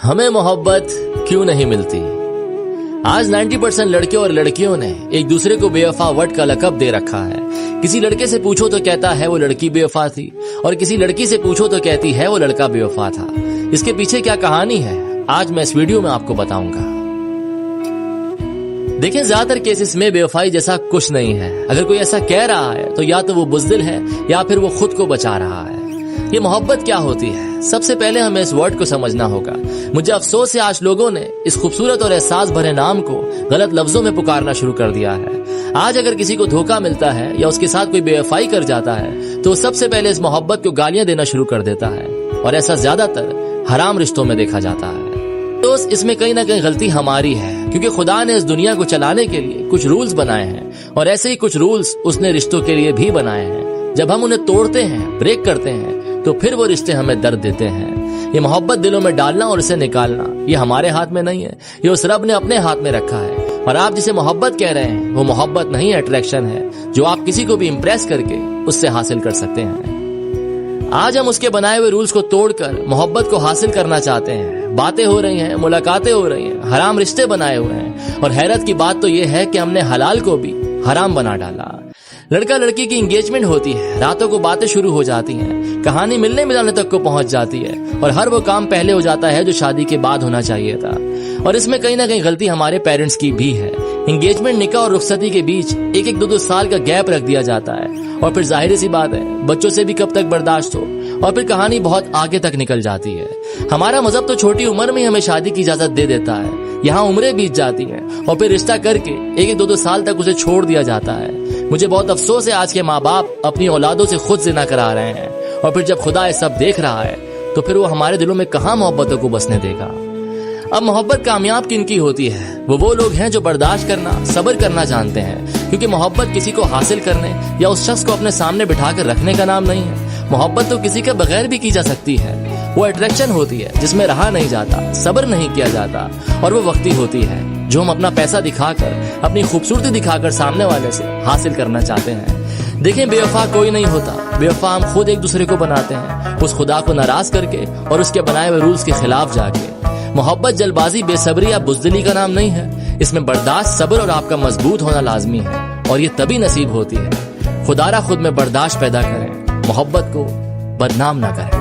हमें मोहब्बत क्यों नहीं मिलती। आज 90% लड़के और लड़कियों ने एक दूसरे को बेवफा वर्ड का लकब दे रखा है। किसी लड़के से पूछो तो कहता है वो लड़की बेवफा थी, और किसी लड़की से पूछो तो कहती है वो लड़का बेवफा था। इसके पीछे क्या कहानी है, आज मैं इस वीडियो में आपको बताऊंगा। देखें, ज्यादातर केसेस में बेवफाई जैसा कुछ नहीं है। अगर कोई ऐसा कह रहा है तो या तो वो बुज़दिल है या फिर वो खुद को बचा रहा है। ये मोहब्बत क्या होती है, सबसे पहले हमें इस वर्ड को समझना होगा। मुझे अफसोस है आज लोगों ने इस खूबसूरत और एहसास भरे नाम को गलत लफ्जों में पुकारना शुरू कर दिया है। आज अगर किसी को धोखा मिलता है या उसके साथ कोई बेवफाई कर जाता है तो सबसे पहले इस मोहब्बत को गालियां देना शुरू कर देता है, और ऐसा ज्यादातर हराम रिश्तों में देखा जाता है। तो इसमें कहीं ना कहीं गलती हमारी है, क्योंकि खुदा ने इस दुनिया को चलाने के लिए कुछ रूल्स बनाए हैं, और ऐसे ही कुछ रूल्स उसने रिश्तों के लिए भी बनाए हैं। जब हम उन्हें तोड़ते हैं, ब्रेक करते हैं, तो फिर वो रिश्ते हमें दर्द देते हैं। ये मोहब्बत दिलों में डालना और इसे निकालना ये हमारे हाथ में नहीं है, ये उस रब ने अपने हाथ में रखा है। और आप जिसे मोहब्बत कह रहे हैं वो मोहब्बत नहीं, अट्रैक्शन है, जो आप किसी को भी इम्प्रेस करके उससे हासिल कर सकते हैं। आज हम उसके बनाए हुए रूल्स को तोड़कर मोहब्बत को हासिल करना चाहते हैं। बातें हो रही हैं, मुलाकातें हो रही हैं, हराम रिश्ते बनाए हुए हैं, और हैरत की बात तो ये है कि हमने हलाल को भी हराम बना डाला। लड़का लड़की की एंगेजमेंट होती है, रातों को बातें शुरू हो जाती हैं, कहानी मिलने मिलाने तक को पहुंच जाती है, और हर वो काम पहले हो जाता है जो शादी के बाद होना चाहिए था। और इसमें कहीं ना कहीं गलती हमारे पेरेंट्स की भी है। एंगेजमेंट, निकाह और रुखसती के बीच एक एक दो साल का गैप रख दिया जाता है, और फिर जाहिर सी बात है बच्चों से भी कब तक बर्दाश्त हो, और फिर कहानी बहुत आगे तक निकल जाती है। हमारा मजहब तो छोटी उम्र में हमें शादी की इजाजत दे देता है, यहाँ उम्रें बीत जाती हैं, और फिर रिश्ता करके एक एक दो साल तक उसे छोड़ दिया जाता है। मुझे बहुत अफसोस है आज के माँ बाप अपनी औलादों से खुद जिना करा रहे हैं, और फिर जब खुदा ये सब देख रहा है तो फिर वो हमारे दिलों में कहाँ मोहब्बतों को बसने देगा। अब मोहब्बत कामयाब किनकी होती है, वो लोग हैं जो बर्दाश्त करना, सब्र करना जानते हैं, क्योंकि मोहब्बत किसी को हासिल करने या उस शख्स को अपने सामने बिठा कर रखने का नाम नहीं है। मोहब्बत तो किसी के बगैर भी की जा सकती है। वो अट्रैक्शन होती है जिसमें रहा नहीं जाता, सब्र नहीं किया जाता, और वो वक्ती होती है जो हम अपना पैसा दिखाकर, अपनी खूबसूरती दिखाकर सामने वाले से हासिल करना चाहते हैं। देखें, बेवफा कोई नहीं होता, बेवफा हम खुद एक दूसरे को बनाते हैं, उस खुदा को नाराज करके और उसके बनाए हुए रूल्स के खिलाफ जाके। मोहब्बत जल्दबाजी, बेसब्री या बुज़दिली का नाम नहीं है। इसमें बर्दाश्त, सब्र और आपका मजबूत होना लाजमी है, और ये तभी नसीब होती है। खुदारा खुद में बर्दाश्त पैदा करें, मोहब्बत को बदनाम ना करें।